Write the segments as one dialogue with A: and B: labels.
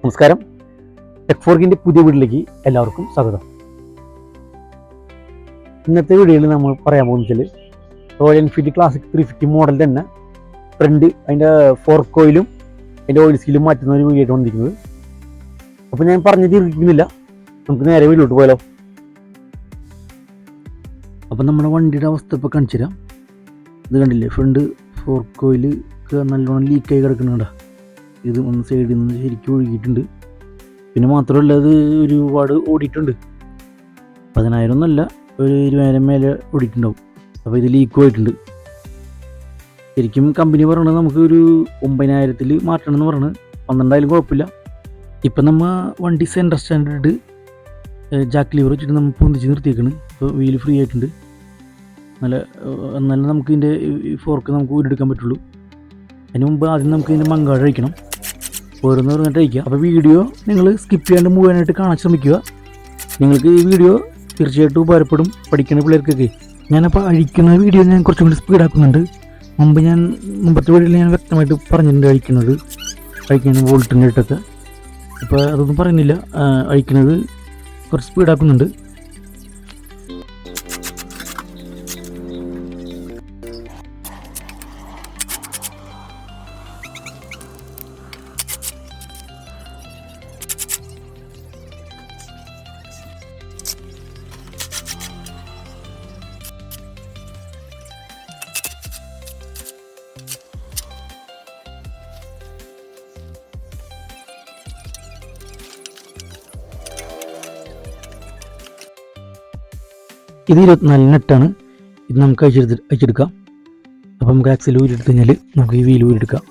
A: നമസ്കാരം, ടെക്4ഗിൻ്റെ പുതിയ വീട്ടിലേക്ക് എല്ലാവർക്കും സ്വാഗതം. ഇന്നത്തെ വീഡിയോയിൽ നമ്മൾ പറയാൻ പോകുന്നത് റോയൽ എൻഫീൽഡ് ക്ലാസിക് 350 മോഡൽ തന്നെ ഫ്രണ്ട് അതിൻ്റെ ഫോർക്ക് ഓയിലും അതിൻ്റെ ഓയിൽ സീലും മാറ്റുന്ന ഒരു വീഡിയോ വന്നിരിക്കുന്നത്. അപ്പോൾ ഞാൻ പറഞ്ഞു തീർക്കുന്നില്ല, നമുക്ക് നേരെ വീട്ടിലോട്ട് പോയാലോ. അപ്പം നമ്മുടെ വണ്ടിയുടെ അവസ്ഥ ഇപ്പോൾ കാണിച്ചു തരാം. ഇത് കണ്ടില്ലേ, ഫ്രണ്ട് ഫോർക്ക് ഓയിൽ നല്ലോണം ലീക്കായി കിടക്കുന്നുണ്ട്. ഇത് ഒന്ന് സൈഡിൽ നിന്ന് ശരിക്കും ഒഴുകിയിട്ടുണ്ട്. പിന്നെ മാത്രമല്ല, അത് ഒരുപാട് ഓടിയിട്ടുണ്ട്. 10,000 ഒന്നുമല്ല, ഒരു 20,000 മേലെ ഓടിയിട്ടുണ്ടാവും. അപ്പോൾ ഇത് ലീക്ക് പോയിട്ടുണ്ട്. ശരിക്കും കമ്പനി പറയണത് നമുക്ക് ഒരു 9,000 മാറ്റണം എന്ന് പറഞ്ഞ് 12,000 കുഴപ്പമില്ല. ഇപ്പം നമ്മൾ വണ്ടി സെൻറ്റർ സ്റ്റാൻഡേർഡ് ജാക്ക് ലീവർ വെച്ചിട്ട് നമ്മൾ പൊന്തിച്ച് നിർത്തിയേക്കാണ്. ഇപ്പോൾ വീല് ഫ്രീ ആയിട്ടുണ്ട്. എന്നാലും നമുക്ക് ഇതിൻ്റെ ഫോർക്ക് നമുക്ക് ഊരെടുക്കാൻ പറ്റുള്ളൂ. അതിന് മുമ്പ് ആദ്യം നമുക്ക് ഇതിൻ്റെ മങ്കാട് അഴിക്കണം. ഓരോന്ന് പറഞ്ഞിട്ട് അഴിക്കുക. അപ്പോൾ വീഡിയോ നിങ്ങൾ സ്കിപ്പ് ചെയ്യാണ്ട് മുഴുവനായിട്ട് കാണാൻ ശ്രമിക്കുക. നിങ്ങൾക്ക് ഈ വീഡിയോ തീർച്ചയായിട്ടും ഉപകാരപ്പെടും പഠിക്കുന്ന പിള്ളേർക്കൊക്കെ. ഞാനപ്പോൾ അഴിക്കുന്ന വീഡിയോ ഞാൻ കുറച്ചും കൂടി സ്പീഡാക്കുന്നുണ്ട്. മുമ്പത്തെ വീഡിയോയിൽ ഞാൻ വ്യക്തമായിട്ട് പറഞ്ഞിട്ടുണ്ട് അഴിക്കുന്ന വോൾട്ടിൻ്റെ ഇട്ടൊക്കെ. അപ്പോൾ അതൊന്നും പറയുന്നില്ല, അഴിക്കുന്നത് കുറച്ച് സ്പീഡാക്കുന്നുണ്ട്. ഇത് 24 നെട്ടാണ്. ഇത് നമുക്ക് അഴിച്ചെടുക്കാം. അപ്പം നമുക്ക് ആക്സിൽ ഊരിയെടുത്ത് കഴിഞ്ഞാൽ നമുക്ക് ഈ വീൽ ഊരിയെടുക്കാം.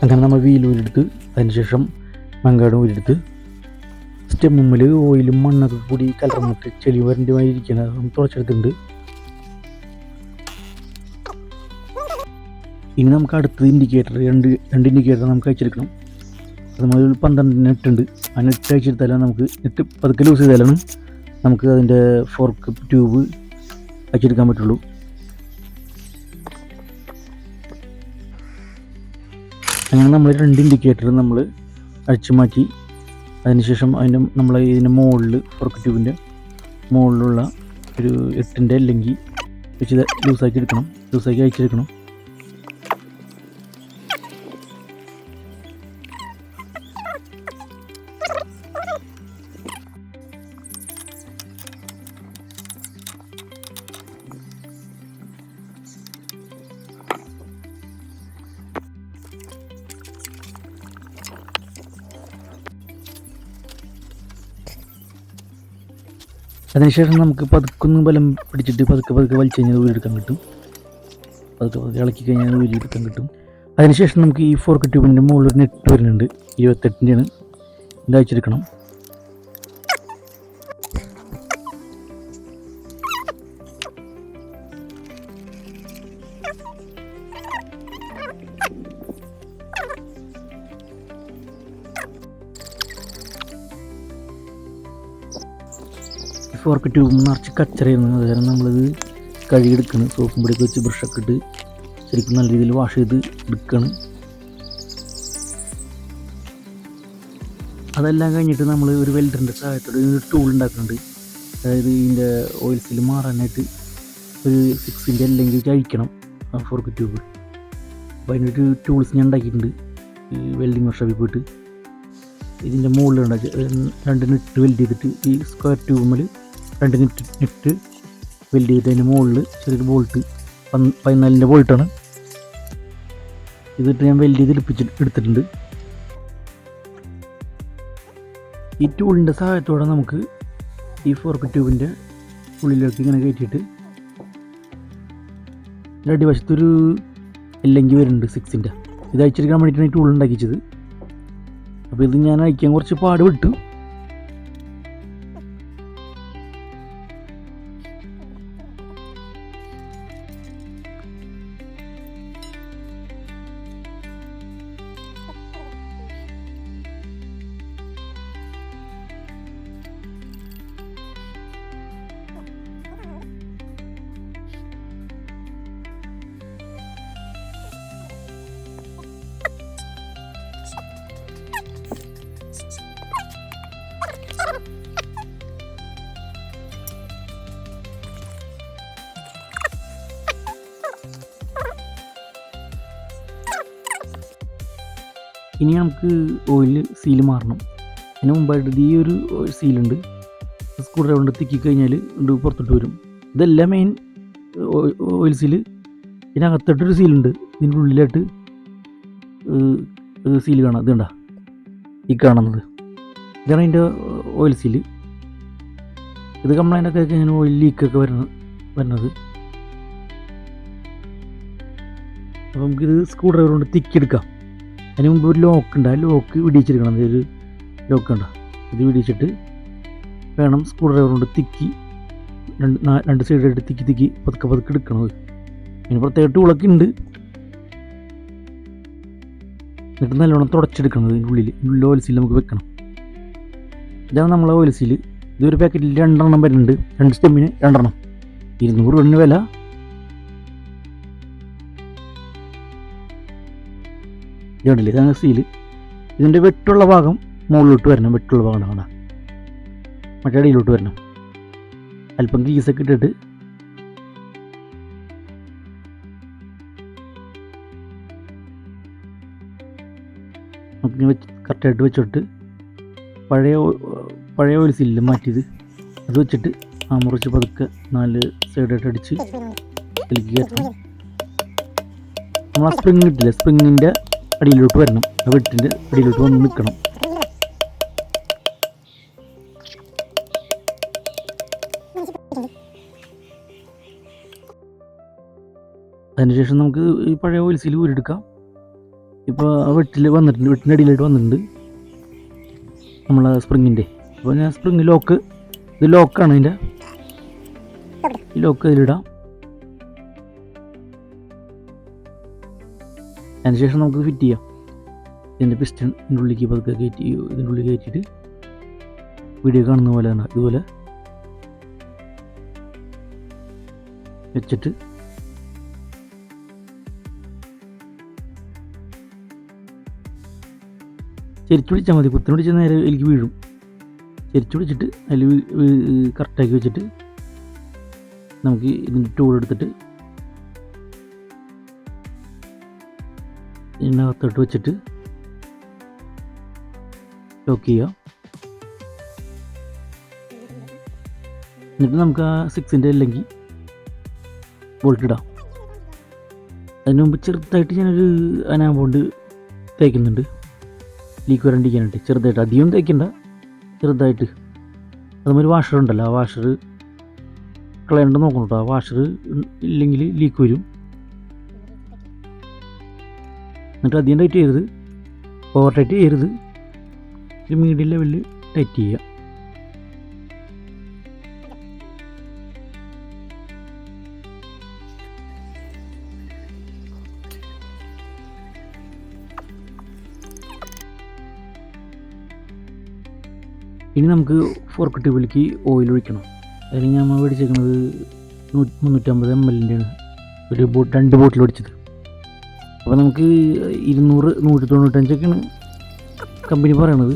A: അങ്ങനെ നമ്മൾ വീൽ ഊരിയെടുത്ത് അതിനുശേഷം മങ്കാടും ഊരിയെടുത്ത് സ്റ്റെമ്മിൽ ഓയിലും മണ്ണൊക്കെ കൂടി കലർന്നിട്ട് ചെളി വരണ്ടുമായിരിക്കുന്നത് നമ്മൾ തുടച്ചെടുത്തിട്ടുണ്ട്. ഇനി നമുക്ക് അടുത്തത് ഇൻഡിക്കേറ്റർ, രണ്ട് ഇൻഡിക്കേറ്റർ നമുക്ക് അയച്ചെടുക്കണം. അത് നമ്മൾ 12 നെട്ടുണ്ട്. ആ നെറ്റ് അയച്ചെടുത്താലാണ് നമുക്ക് നെറ്റ് പതുക്കെ ലൂസ് ചെയ്താലാണ് നമുക്ക് അതിൻ്റെ ഫോർക്ക് ട്യൂബ് അയച്ചെടുക്കാൻ പറ്റുള്ളൂ. അങ്ങനെ നമ്മൾ 2 ഇൻഡിക്കേറ്റർ നമ്മൾ അഴിച്ചു മാറ്റി. അതിനുശേഷം ഇതിൻ്റെ മുകളിൽ ഫോർക്ക് ട്യൂബിൻ്റെ മുകളിലുള്ള ഒരു 8 അല്ലെങ്കിൽ വെച്ച് ലൂസാക്കി അയച്ചെടുക്കണം. അതിനുശേഷം നമുക്ക് പതുക്കൊന്ന് ബലം പിടിച്ചിട്ട് പതുക്കെ വലിച്ചു കഴിഞ്ഞാൽ ഊരിയെടുക്കാൻ കിട്ടും. പതുക്കെ ഇളക്കി കഴിഞ്ഞാൽ ഊരിയെടുക്കാൻ കിട്ടും. അതിനുശേഷം നമുക്ക് ഈ ഫോർക്ക് ട്യൂബിൻ്റെ മുകളിൽ ഒരു നെറ്റ് വരുന്നുണ്ട്. 28-ൻ്റെയാണ്. ഇത് അയച്ചെടുക്കണം. ഫോർക്ക് ട്യൂബ് നിറച്ച് കച്ചറയായിരുന്നു. അത് കാരണം നമ്മളിത് കഴുകിയെടുക്കണം. സോപ്പും പൊടിയൊക്കെ വെച്ച് ബ്രഷൊക്കെ ഇട്ട് ശരിക്കും നല്ല രീതിയിൽ വാഷ് ചെയ്ത് എടുക്കണം. അതെല്ലാം കഴിഞ്ഞിട്ട് നമ്മൾ ഒരു വെൽഡറിൻ്റെ സഹായത്തോടെ ഒരു ടൂൾ ഉണ്ടാക്കുന്നുണ്ട്. അതായത് ഇതിൻ്റെ ഓയിൽ സീൽ മാറാനായിട്ട് ഒരു 6 അല്ലെങ്കിൽ അഴിക്കണം ആ ഫോർക്ക് ട്യൂബ്. അപ്പോൾ അതിനൊരു ടൂൾസ് ഞാൻ ഉണ്ടാക്കിയിട്ടുണ്ട്. വെൽഡിങ് വർക്ക്ഷോപ്പിൽ പോയിട്ട് ഇതിൻ്റെ മുകളിൽ ഉണ്ടാക്കി 2 നെറ്റ് വെൽഡ് ചെയ്തിട്ട് ഈ സ്ക്വയർ ട്യൂബിൽ 2 നെറ്റ് വെൽഡ് ചെയ്ത് അതിൻ്റെ മുകളിൽ ചെറിയൊരു ബോൾട്ട് 14-ൻ്റെ ബോൾട്ടാണ് ഇതിട്ട് ഞാൻ വെൽഡ് ചെയ്ത് എടുത്തിട്ടുണ്ട്. ഈ ടൂളിൻ്റെ സഹായത്തോടെ നമുക്ക് ഈ ഫോർക്ക് ട്യൂബിൻ്റെ ഉള്ളിലേക്ക് ഇങ്ങനെ കയറ്റിയിട്ട് അടിവശത്തൊരു അല്ലെങ്കിൽ വരുന്നുണ്ട് 6-ൻ്റെ. ഇത് അയച്ചെടുക്കാൻ വേണ്ടിയിട്ടാണ് ഈ ടൂൾ ഉണ്ടാക്കിച്ചത്. അപ്പോൾ ഇത് ഞാൻ അയക്കാൻ കുറച്ച് പാട് വിട്ടു. ഇനി നമുക്ക് ഓയിൽ സീൽ മാറണം. അതിന് മുമ്പായിട്ട് ഈ ഒരു സീലുണ്ട്, സ്ക്രൂ ഡ്രൈവർ കൊണ്ട് തിക്കി കഴിഞ്ഞാൽ ഇത് പുറത്തോട്ട് വരും. ഇതെല്ലാം മെയിൻ ഓയിൽ സീല്. ഇതിനകത്തോട്ടൊരു സീലുണ്ട്, ഇതിൻ്റെ ഉള്ളിലായിട്ട് സീൽ കാണാം. ഇത് കണ്ട ഈ കാണുന്നത് ഇതാണ് അതിൻ്റെ ഓയിൽ സീല്. ഇത് കംപ്ലൈൻ്റൊക്കെ ഇങ്ങനെ ഓയിൽ ലീക്കൊക്കെ വരുന്നത്. അപ്പോൾ നമുക്കിത് സ്ക്രൂ ഡ്രൈവർ കൊണ്ട് തിക്കിയെടുക്കാം. അതിന് മുമ്പ് ഒരു ലോക്ക് ഉണ്ട്, ആ ലോക്ക് വിടിയിച്ചെടുക്കണം. അതൊരു ലോക്ക് ഉണ്ട്, ഇത് വിടിയിച്ചിട്ട് വേണം സ്ക്രൂ ഡ്രൈവർ കൊണ്ട് തിക്കി രണ്ട് സൈഡായിട്ട് തിക്കി പതുക്കെ എടുക്കണത്. അതിന് പ്രത്യേക ടൂളൊക്കെ ഉണ്ട്. എന്നിട്ട് നല്ലോണം തുടച്ചെടുക്കണം. ഇതിൻ്റെ ഉള്ളിൽ ഓയിൽ സീൽ നമുക്ക് വെക്കണം. ഇതാണ് നമ്മളെ ഓയിൽ സീല്. ഇതൊരു പാക്കറ്റിൽ 2 എണ്ണം വരുന്നുണ്ട്, 2 സ്റ്റെമ്മിന് 2 എണ്ണം, 200 രൂപ വില. ഇതുണ്ടല്ലേ, ഇതാണ് സീല്. ഇതിൻ്റെ വെട്ടുള്ള ഭാഗം മുകളിലോട്ട് വരണം, വെട്ടുള്ള ഭാഗം കാണാം, മറ്റേ അടിയിലോട്ട് വരണം. അല്പം ഗ്രീസൊക്കെ ഇട്ടിട്ട് നമുക്കിങ്ങനെ കറക്റ്റായിട്ട് വെച്ചിട്ട് പഴയ ഓയിൽ സീലിൽ മാറ്റിയത് അത് വെച്ചിട്ട് മുറിച്ച് പതുക്കെ 4 സൈഡായിട്ട് അടിച്ച് ഇതിലേക്ക് കയറ്റണം. നമ്മൾ ആ സ്പ്രിങ് കിട്ടില്ല, സ്പ്രിങ്ങിൻ്റെ അടിയിലോട്ട് വരണം, ആ വെട്ടിൻ്റെ അടിയിലോട്ട് വന്ന് നിൽക്കണം. അതിനുശേഷം നമുക്ക് ഈ പഴയ ഓയിൽ സീൽ ഊരെടുക്കാം. ഇപ്പോൾ ആ വെട്ടിൽ വന്നിട്ടുണ്ട്, വെട്ടിൻ്റെ അടിയിലായിട്ട് വന്നിട്ടുണ്ട് നമ്മളെ സ്പ്രിങ്ങിൻ്റെ. അപ്പോൾ ഞാൻ സ്പ്രിങ് ലോക്ക്, ഇത് ലോക്കാണ് ഇതിൻ്റെ, ഈ ലോക്ക് അതിലിടാം. അതിനുശേഷം നമുക്ക് ഫിറ്റ് ചെയ്യാം. ഇതിൻ്റെ പിസ്റ്റൺ ഇതിൻ്റെ ഉള്ളിലേക്ക് പതുക്കെ ഇതിൻ്റെ ഉള്ളിൽ കയറ്റിയിട്ട് വീഡിയോ കാണുന്ന പോലെ തന്നെ ഇതുപോലെ വെച്ചിട്ട് ചെരിച്ചു പിടിച്ചാൽ മതി. കുത്തിന് പിടിച്ച നേരെ എനിക്ക് വീഴും. ചെരിച്ചു പിടിച്ചിട്ട് അതിൽ കറക്റ്റാക്കി വെച്ചിട്ട് നമുക്ക് ഇതിൻ്റെ ടൂൾ എടുത്തിട്ട് ഇതിനകത്തോട്ട് വെച്ചിട്ട് ലോക്ക് ചെയ്യുക. എന്നിട്ട് നമുക്ക് ആ 6-ൻ്റെ അല്ലെങ്കിൽ ബോൾട്ട് ഇടാം. അതിന് മുമ്പ് ചെറുതായിട്ട് ഞാനൊരു അനാബോണ്ട് തേക്കുന്നുണ്ട്, ലീക്ക് വരാണ്ടിരിക്കാനായിട്ട്. ചെറുതായിട്ട്, അധികം തേക്കണ്ട, ചെറുതായിട്ട്. അതുമാതിരി വാഷർ ഉണ്ടല്ലോ, ആ വാഷർ കളയണ്ട നോക്കണം കേട്ടോ. ആ വാഷർ ഇല്ലെങ്കിൽ ലീക്ക് വരും. എന്നിട്ട് അധികം ടൈറ്റ് ചെയ്യരുത്, ഓവർ ടൈറ്റ് ചെയ്യരുത്, ഒരു മീഡിയം ലെവലിൽ ടൈറ്റ് ചെയ്യുക. ഇനി നമുക്ക് ഫോർക്ക് ട്യൂബിലേക്ക് ഓയിൽ ഒഴിക്കണം. അതിന് ഞാൻ മേടിച്ചേക്കുന്നത് 350 ml ഒരു 2 ബോട്ടിൽ ഒഴിച്ചത്. അപ്പോൾ നമുക്ക് 195 കമ്പനി പറയണത്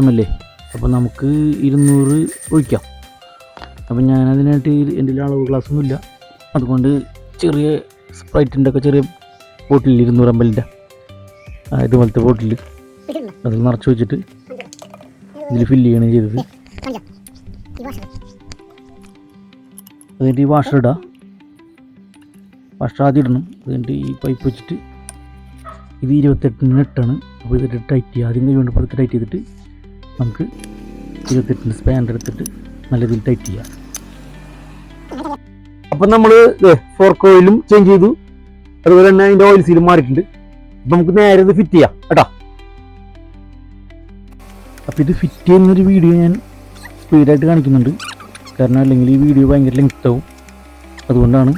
A: ml. അപ്പോൾ നമുക്ക് 200 ഒഴിക്കാം. അപ്പോൾ ഞാനതിനായിട്ട് എൻ്റെ അളവ് ഗ്ലാസ്സൊന്നുമില്ല, അതുകൊണ്ട് ചെറിയ സ്പ്രൈറ്റിൻ്റെ ഒക്കെ ചെറിയ ബോട്ടിൽ 200 ml ഇതുപോലത്തെ ബോട്ടിൽ അതിൽ നിറച്ച് വെച്ചിട്ട് ഇതിൽ ഫില്ല് ചെയ്യണം ചെയ്തത്. അതിൻ്റെ ഈ വാഷർ ഇടാം. വാഷർ ആദ്യം ഇടണം. അതിൻ്റെ ഈ പൈപ്പ് വെച്ചിട്ട് ഇത് 28 നെട്ടാണ്. അപ്പോൾ ഇതിട്ട് ടൈറ്റ് ചെയ്യുക. ആദ്യം കൈ കൊണ്ട് പതുക്കെ ടൈറ്റ് ചെയ്തിട്ട് നമുക്ക് 28 സ്പാൻഡ് എടുത്തിട്ട് നല്ല രീതിയിൽ ടൈറ്റ് ചെയ്യുക. അപ്പം നമ്മൾ ഫോർക്ക് ഓയിലും ചേഞ്ച് ചെയ്തു, അതുപോലെ തന്നെ അതിൻ്റെ ഓയിൽ സീലും മാറിയിട്ടുണ്ട്. അപ്പം നമുക്ക് നേരെ ഇത് ഫിറ്റ് ചെയ്യാം കേട്ടോ. അപ്പോൾ ഇത് ഫിറ്റ് ചെയ്യുന്നൊരു വീഡിയോ ഞാൻ സ്പീഡായിട്ട് കാണിക്കുന്നുണ്ട്, കാരണം അല്ലെങ്കിൽ ഈ വീഡിയോ ഭയങ്കര ലെങ്ത് ആവും. അതുകൊണ്ടാണ്.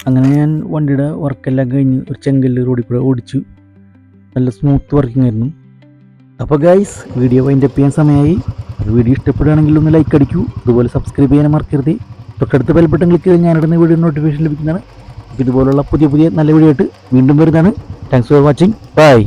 A: അങ്ങനെ ഞാൻ വണ്ടിയുടെ വർക്കെല്ലാം കഴിഞ്ഞ് ഒരു ചെങ്കല്ല് റോഡിൽ കൂടെ ഓടിച്ചു. നല്ല സ്മൂത്ത് വർക്കിംഗ് ആയിരുന്നു. അപ്പോൾ ഗൈസ്, വീഡിയോ വൈൻഡപ്പ് ചെയ്യാൻ സമയമായി. വീഡിയോ ഇഷ്ടപ്പെടുകയാണെങ്കിൽ ഒന്ന് ലൈക്ക് അടിക്കൂ, അതുപോലെ സബ്സ്ക്രൈബ് ചെയ്യാൻ മറക്കരുത്. തൊട്ടടുത്ത് ബെൽ ബട്ടൺ ക്ലിക്ക് ചെയ്ത് ഞാനിടുന്ന വീഡിയോ നോട്ടിഫിക്കേഷൻ ലഭിക്കുന്നതാണ്. ഇതുപോലുള്ള പുതിയ നല്ല വീഡിയോ ആയിട്ട് വീണ്ടും വരുന്നതാണ്. Thanks for watching. ബൈ.